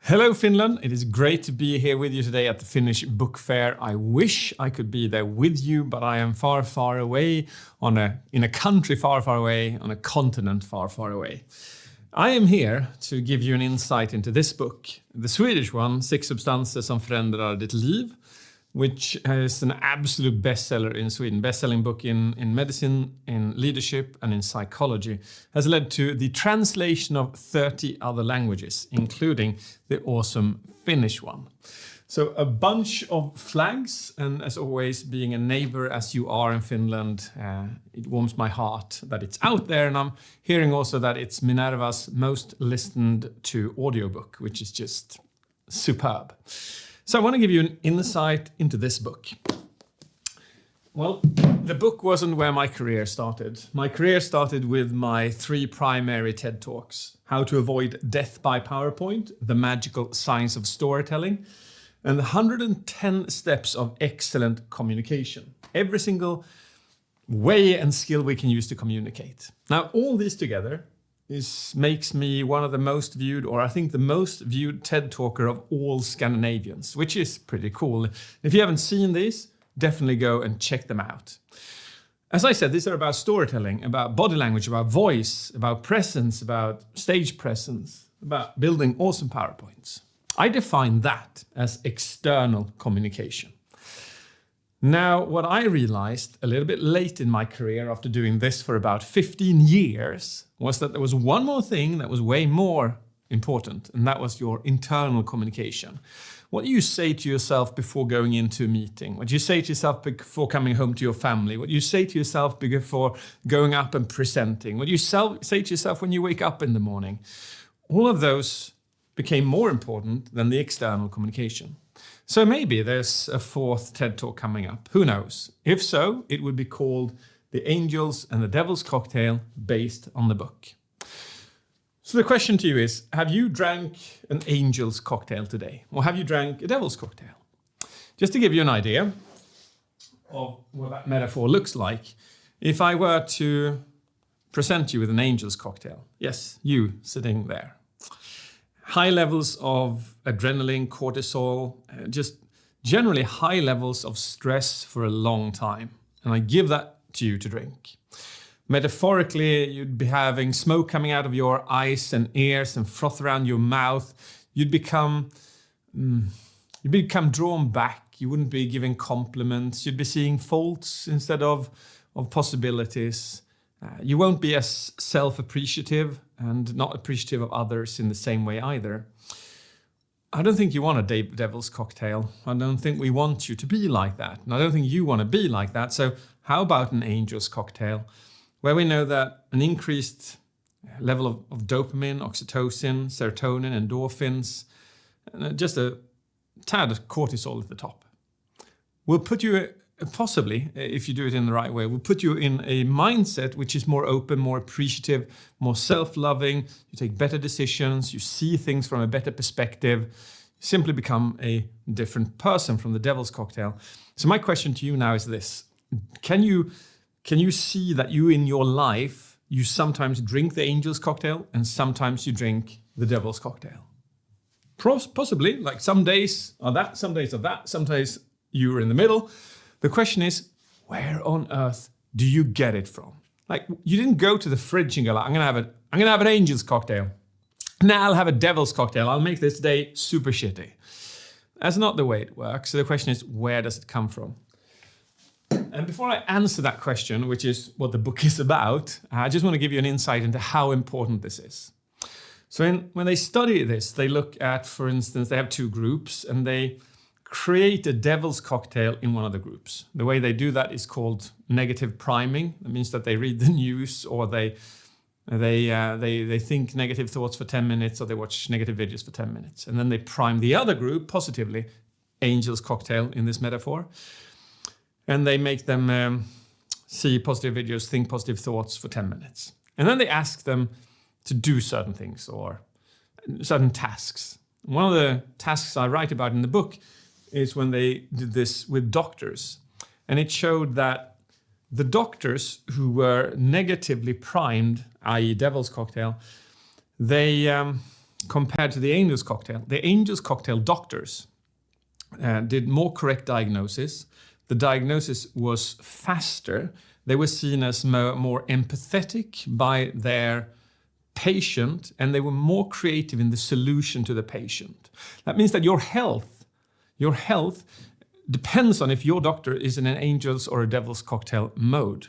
Hello Finland, it is great to be here with you today at the Finnish Book Fair. I wish I could be there with you, but I am far, far away in a country far, far away, on a continent far, far away. I am here to give you an insight into this book, the Swedish one, 6 substanser som förändrar ditt liv, which is an absolute bestseller in Sweden, best-selling book in medicine, in leadership and in psychology, has led to the translation of 30 other languages, including the awesome Finnish one. So a bunch of flags, and as always, being a neighbor as you are in Finland, it warms my heart that it's out there, and I'm hearing also that it's Minerva's most listened to audiobook, which is just superb. So I want to give you an insight into this book. Well, the book wasn't where my career started. My career started with my 3 primary TED Talks: How to Avoid Death by PowerPoint, The Magical Science of Storytelling, and the 110 Steps of Excellent Communication. Every single way and skill we can use to communicate. Now, all these together makes me one of the most viewed, or I think the most viewed TED talker of all Scandinavians, which is pretty cool. If you haven't seen these, definitely go and check them out. As I said, these are about storytelling, about body language, about voice, about presence, about stage presence, about building awesome PowerPoints. I define that as external communication. Now, what I realized a little bit late in my career after doing this for about 15 years was that there was one more thing that was way more important, and that was your internal communication. What you say to yourself before going into a meeting, what you say to yourself before coming home to your family, what you say to yourself before going up and presenting, what you say to yourself when you wake up in the morning. All of those became more important than the external communication. So maybe there's a 4th TED Talk coming up. Who knows? If so, it would be called The Angels and the Devil's Cocktail, based on the book. So the question to you is, have you drank an angel's cocktail today? Or have you drank a devil's cocktail? Just to give you an idea of what that metaphor looks like, if I were to present you with an angel's cocktail, yes, you sitting there, high levels of adrenaline, cortisol, just generally high levels of stress for a long time. And I give that to you to drink. Metaphorically, you'd be having smoke coming out of your eyes and ears and froth around your mouth. You'd become drawn back. You wouldn't be giving compliments. You'd be seeing faults instead of possibilities. You won't be as self-appreciative and not appreciative of others in the same way either. I don't think you want a devil's cocktail. I don't think we want you to be like that. And I don't think you want to be like that. So how about an angel's cocktail, where we know that an increased level of dopamine, oxytocin, serotonin, endorphins, and just a tad of cortisol at the top will put you, possibly, if you do it in the right way, will put you in a mindset which is more open, more appreciative, more self-loving. You take better decisions, you see things from a better perspective, you simply become a different person from the devil's cocktail. So my question to you now is this: Can you see that you in your life, you sometimes drink the angel's cocktail and sometimes you drink the devil's cocktail? Possibly, like some days are that, some days are that, some days you're in the middle. The question is, where on earth do you get it from? Like, you didn't go to the fridge and go, like, I'm gonna have an angel's cocktail. Now I'll have a devil's cocktail. I'll make this day super shitty. That's not the way it works. So the question is, where does it come from? And before I answer that question, which is what the book is about, I just want to give you an insight into how important this is. So when they study this, they look at, for instance, they have 2 groups and they create a devil's cocktail in one of the groups. The way they do that is called negative priming. That means that they read the news, or they think negative thoughts for 10 minutes, or they watch negative videos for 10 minutes. And then they prime the other group positively, angel's cocktail in this metaphor. And they make them see positive videos, think positive thoughts for 10 minutes. And then they ask them to do certain things or certain tasks. One of the tasks I write about in the book is when they did this with doctors. And it showed that the doctors who were negatively primed, i.e. devil's cocktail, they compared to the Angel's cocktail. The Angel's cocktail doctors did more correct diagnosis. The diagnosis was faster. They were seen as more empathetic by their patient, and they were more creative in the solution to the patient. That means that your health depends on if your doctor is in an Angel's or a Devil's cocktail mode.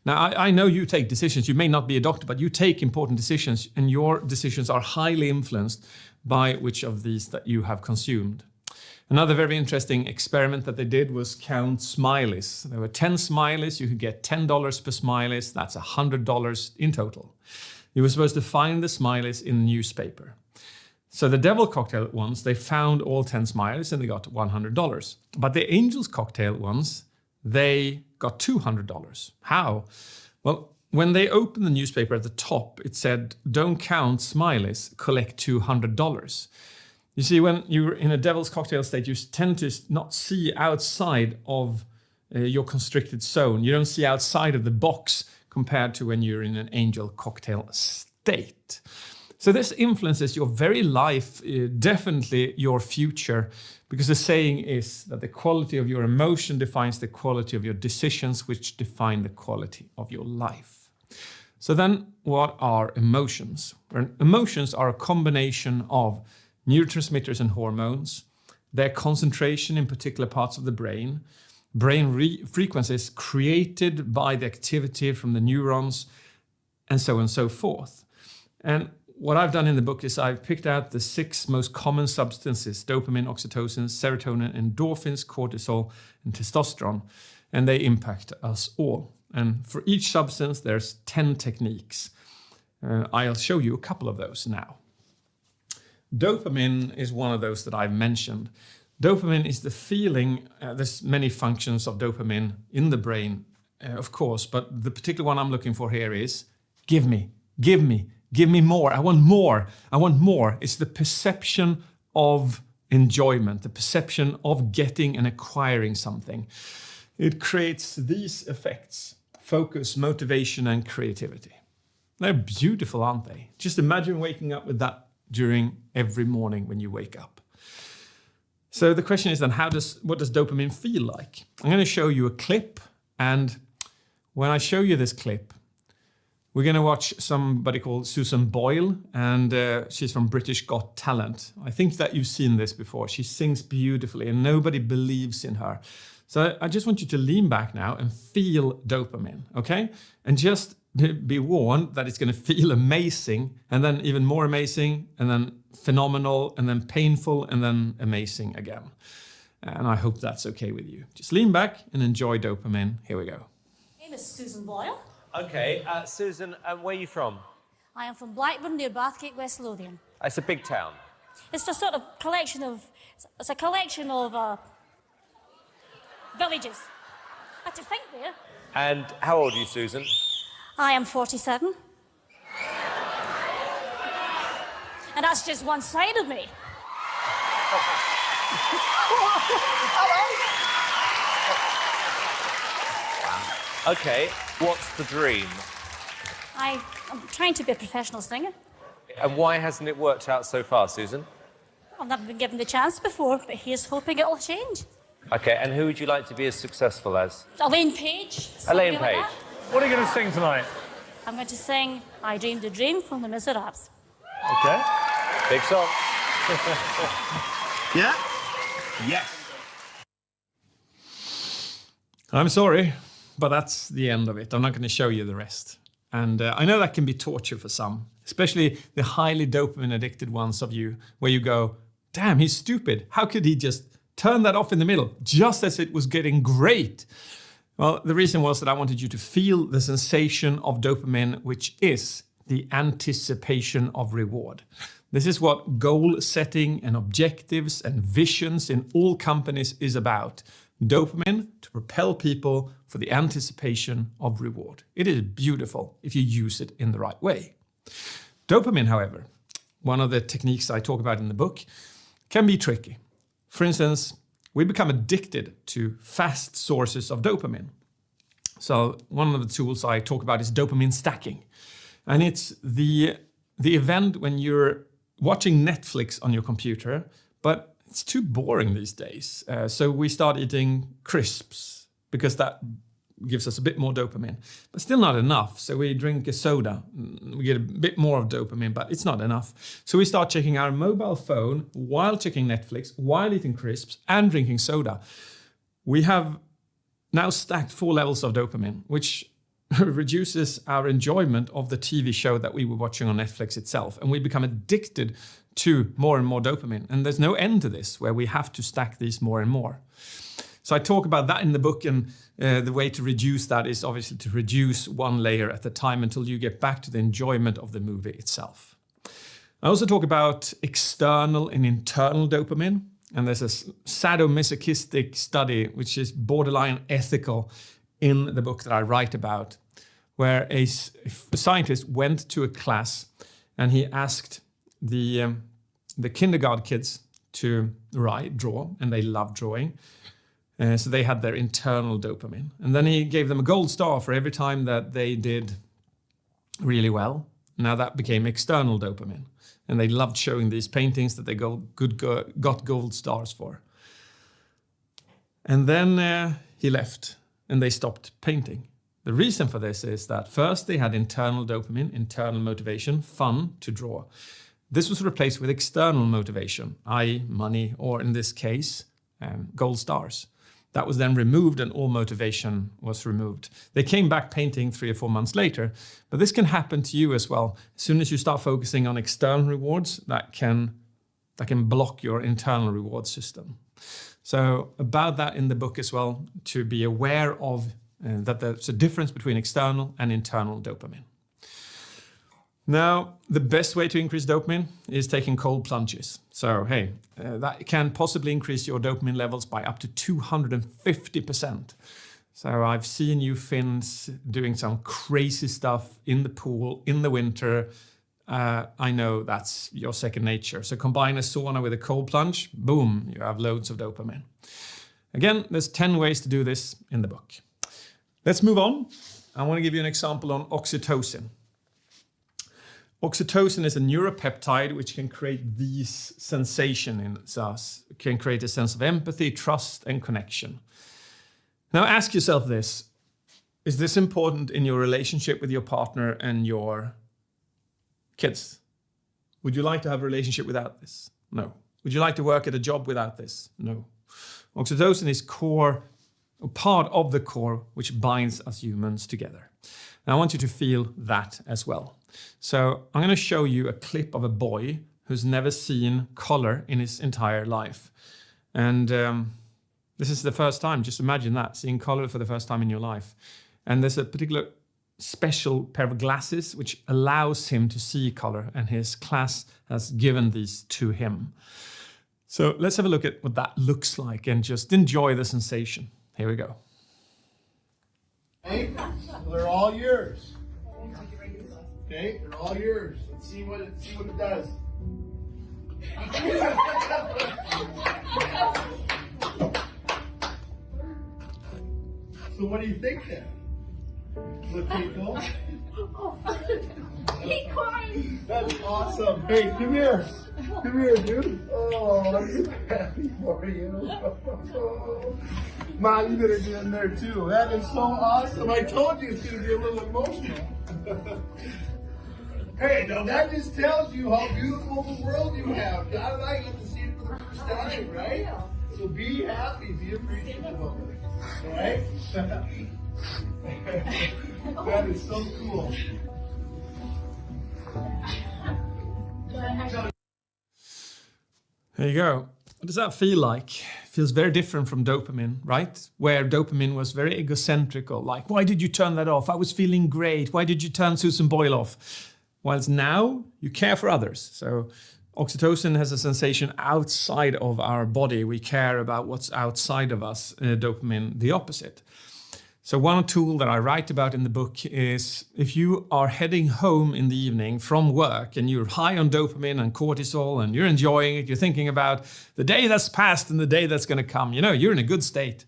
Now, I know you take decisions. You may not be a doctor, but you take important decisions, and your decisions are highly influenced by which of these that you have consumed. Another very interesting experiment that they did was count smileys. There were 10 smileys. You could get $10 per smileys. That's $100 in total. You were supposed to find the smileys in the newspaper. So the Devil cocktail ones, they found all 10 smileys and they got $100. But the Angel's cocktail ones, they got $200. How? Well, when they opened the newspaper at the top, it said, don't count smileys, collect $200. You see, when you're in a Devil's cocktail state, you tend to not see outside of your constricted zone. You don't see outside of the box compared to when you're in an Angel cocktail state. So this influences your very life, definitely your future, because the saying is that the quality of your emotion defines the quality of your decisions, which define the quality of your life. So then what are emotions? Well, emotions are a combination of neurotransmitters and hormones, their concentration in particular parts of the brain frequencies created by the activity from the neurons, and so on and so forth. And what I've done in the book is I've picked out the 6 most common substances: dopamine, oxytocin, serotonin, endorphins, cortisol, and testosterone, and they impact us all. And for each substance, there's 10 techniques. I'll show you a couple of those now. Dopamine is one of those that I've mentioned. Dopamine is the feeling, there's many functions of dopamine in the brain, of course, but the particular one I'm looking for here is give me more. I want more. It's the perception of enjoyment, the perception of getting and acquiring something. It creates these effects: focus, motivation, and creativity. They're beautiful, aren't they? Just imagine waking up with that during every morning when you wake up. So the question is then, what does dopamine feel like? I'm going to show you a clip, and when I show you this clip, we're going to watch somebody called Susan Boyle, and she's from British Got Talent. I think that you've seen this before. She sings beautifully and nobody believes in her. So I just want you to lean back now and feel dopamine, okay? And just be warned that it's going to feel amazing, and then even more amazing, and then phenomenal, and then painful, and then amazing again. And I hope that's okay with you. Just lean back and enjoy dopamine. Here we go. My name is Susan Boyle. Okay, Susan, where are you from? I am from Blackburn near Bathgate, West Lothian. It's a big town. It's a sort of collection of villages. I had to think there. And how old are you, Susan? I am 47. And that's just one side of me. Okay, what's the dream? I'm trying to be a professional singer. And why hasn't it worked out so far, Susan? I've never been given the chance before, but here's hoping it'll change. Okay, and who would you like to be as successful as? Elaine Page. Elaine like Page. that. What are you going to sing tonight? I'm going to sing I Dreamed a Dream from the Miserables. Okay. Big song. Yeah? Yes. I'm sorry, but that's the end of it. I'm not going to show you the rest. And I know that can be torture for some, especially the highly dopamine addicted ones of you, where you go, damn, he's stupid. How could he just turn that off in the middle, just as it was getting great? Well, the reason was that I wanted you to feel the sensation of dopamine, which is the anticipation of reward. This is what goal setting and objectives and visions in all companies is about. Dopamine to propel people for the anticipation of reward. It is beautiful if you use it in the right way. Dopamine, however, one of the techniques I talk about in the book, can be tricky. For instance, we become addicted to fast sources of dopamine. So one of the tools I talk about is dopamine stacking. And it's the event when you're watching Netflix on your computer, but it's too boring these days. So we start eating crisps because that gives us a bit more dopamine, but still not enough. So we drink a soda, we get a bit more of dopamine, but it's not enough. So we start checking our mobile phone while checking Netflix, while eating crisps and drinking soda. We have now stacked 4 levels of dopamine, which reduces our enjoyment of the TV show that we were watching on Netflix itself. And we become addicted to more and more dopamine. And there's no end to this, where we have to stack these more and more. So I talk about that in the book, and the way to reduce that is obviously to reduce one layer at a time until you get back to the enjoyment of the movie itself. I also talk about external and internal dopamine, and there's a sadomasochistic study which is borderline ethical in the book that I write about, where a scientist went to a class and he asked the kindergarten kids to draw, and they love drawing. So they had their internal dopamine. And then he gave them a gold star for every time that they did really well. Now that became external dopamine. And they loved showing these paintings that they got gold stars for. And then he left and they stopped painting. The reason for this is that first they had internal dopamine, internal motivation, fun to draw. This was replaced with external motivation, i.e. money, or in this case, gold stars. That was then removed and all motivation was removed. They came back painting 3 or 4 months later, but this can happen to you as well. As soon as you start focusing on external rewards, that can block your internal reward system. So about that in the book as well, to be aware of that there's a difference between external and internal dopamine. Now, the best way to increase dopamine is taking cold plunges. So, that can possibly increase your dopamine levels by up to 250%. So I've seen you Finns doing some crazy stuff in the pool in the winter. I know that's your second nature. So combine a sauna with a cold plunge, boom, you have loads of dopamine. Again, there's 10 ways to do this in the book. Let's move on. I want to give you an example on oxytocin. Oxytocin is a neuropeptide which can create these sensations in us. It can create a sense of empathy, trust, and connection. Now ask yourself this. Is this important in your relationship with your partner and your kids? Would you like to have a relationship without this? No. Would you like to work at a job without this? No. Oxytocin is part of the core which binds us humans together. And I want you to feel that as well. So I'm going to show you a clip of a boy who's never seen color in his entire life. And this is the first time. Just imagine that, seeing color for the first time in your life. And there's a particular special pair of glasses which allows him to see color, and his class has given these to him. So let's have a look at what that looks like and just enjoy the sensation. Here we go. Okay, they're all yours. Okay, they're all yours. Let's see what it does. So what do you think then? Look pretty cool? He cried. That's awesome. Hey, come here. Come here, dude. Oh, I'm so happy for you. Mom, you better get in there too. That is so awesome. I told you it's going to be a little emotional. Hey, now that just tells you how beautiful the world you have. God and I get to see it for the first time, right? So be happy, be appreciative of it. All right? That is so cool. There you go. What does that feel like? It feels very different from dopamine, right? Where dopamine was very egocentrical, like, why did you turn that off? I was feeling great. Why did you turn Susan Boyle off? Whilst now you care for others. So oxytocin has a sensation outside of our body. We care about what's outside of us. Dopamine, the opposite. So one tool that I write about in the book is if you are heading home in the evening from work and you're high on dopamine and cortisol and you're enjoying it, you're thinking about the day that's passed and the day that's going to come, you're in a good state.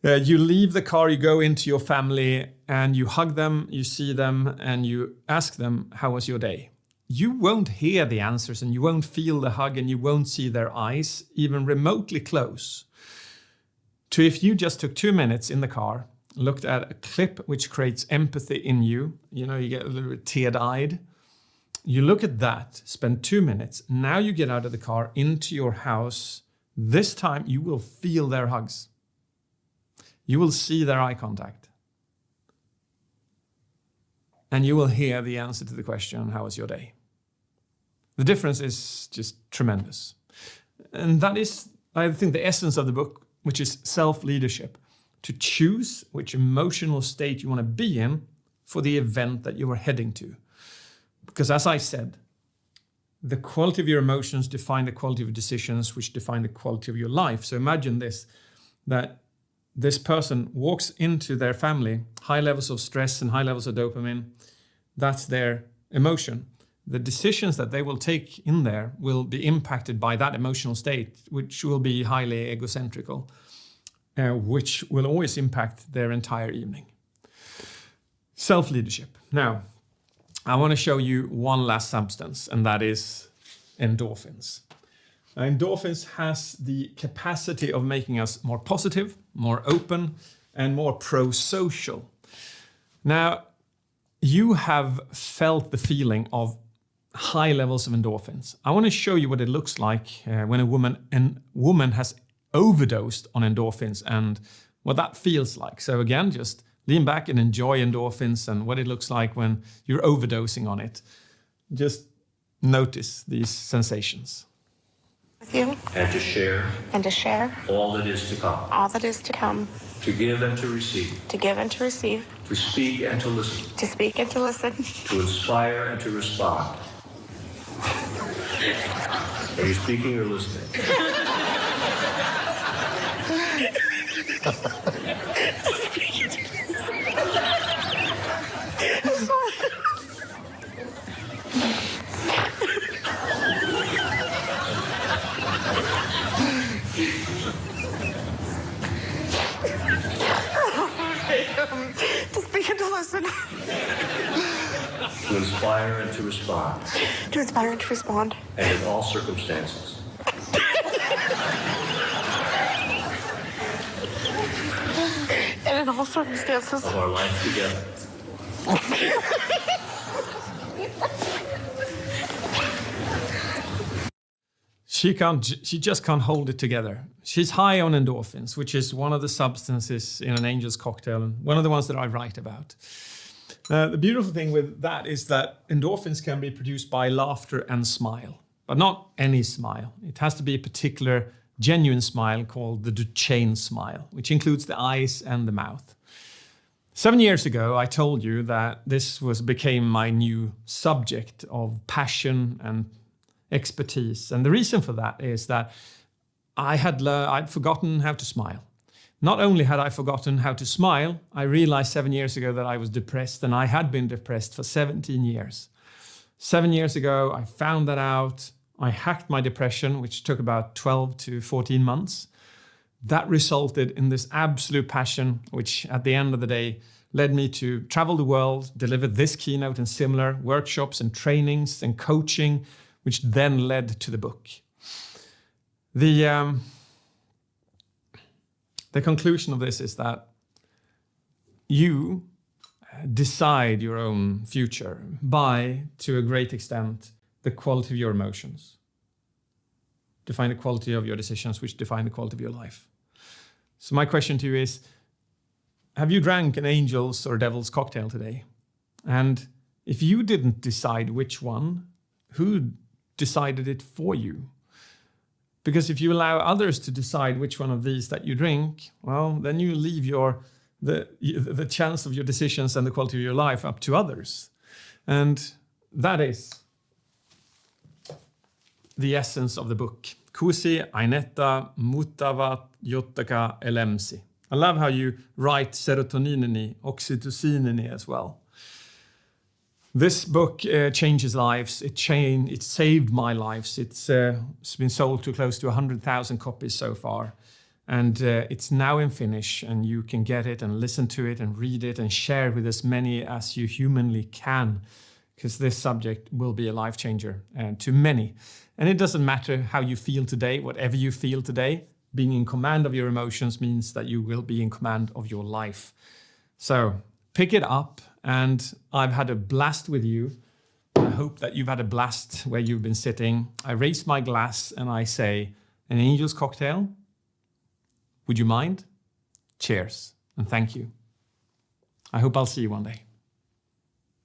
You leave the car, you go into your family and you hug them, you see them and you ask them, how was your day? you won't hear the answers and you won't feel the hug and you won't see their eyes even remotely close to if you just took 2 minutes in the car, looked at a clip which creates empathy in you, you know, you get a little bit tear-eyed. You look at that, spend 2 minutes, now you get out of the car into your house. This time you will feel their hugs. You will see their eye contact. And you will hear the answer to the question, how was your day? The difference is just tremendous. And that is, I think, the essence of the book, which is self-leadership. To choose which emotional state you want to be in for the event that you are heading to. Because as I said, the quality of your emotions define the quality of your decisions, which define the quality of your life. So imagine this, that this person walks into their family, high levels of stress and high levels of dopamine. That's their emotion. The decisions that they will take in there will be impacted by that emotional state, which will be highly egocentrical, which will always impact their entire evening. Self-leadership. Now, I want to show you one last substance, and that is endorphins. Endorphins has the capacity of making us more positive, more open, and more pro-social. Now, you have felt the feeling of high levels of endorphins. I want to show you what it looks like when a woman has overdosed on endorphins and what that feels like. So again, just lean back and enjoy endorphins and what it looks like when you're overdosing on it. Just notice these sensations. With you. And to share. And to share. All that is to come. All that is to come. To give and to receive. To give and to receive. To speak and to listen. To speak and to listen. To inspire and to respond. Are you speaking or listening? To speak and to listen. To inspire and to respond. To inspire and to respond. And in all circumstances. And in all circumstances. Of our life together. She just can't hold it together. She's high on endorphins, which is one of the substances in an angel's cocktail and one of the ones that I write about. The beautiful thing with that is that endorphins can be produced by laughter and smile, but not any smile. It has to be a particular genuine smile called the Docendo smile, which includes the eyes and the mouth. 7 years ago, I told you that this became my new subject of passion and expertise. And the reason for that is that I'd forgotten how to smile. Not only had I forgotten how to smile, I realized 7 years ago that I was depressed, and I had been depressed for 17 years. 7 years ago, I found that out. I hacked my depression, which took about 12 to 14 months. That resulted in this absolute passion, which at the end of the day led me to travel the world, deliver this keynote and similar workshops and trainings and coaching, which then led to the book. The conclusion of this is that you decide your own future by, to a great extent, the quality of your emotions. Define the quality of your decisions, which define the quality of your life. So my question to you is, have you drank an angel's or devil's cocktail today? And if you didn't decide which one, who decided it for you? Because if you allow others to decide which one of these that you drink, well, then you leave the chance of your decisions and the quality of your life up to others. And that is the essence of the book. Kuusi, ainetta, muutavat, jottaka elämäsi. I love how you write serotoninini, oxytocinini as well. This book changes lives. It saved my lives. It's been sold to close to 100,000 copies so far. And it's now in Finnish, and you can get it and listen to it and read it and share it with as many as you humanly can. because this subject will be a life changer to many. And it doesn't matter how you feel today, whatever you feel today, being in command of your emotions means that you will be in command of your life. So pick it up, and I've had a blast with you. I hope that you've had a blast where you've been sitting. I raise my glass and I say, an angel's cocktail. Would you mind? Cheers and thank you. I hope I'll see you one day.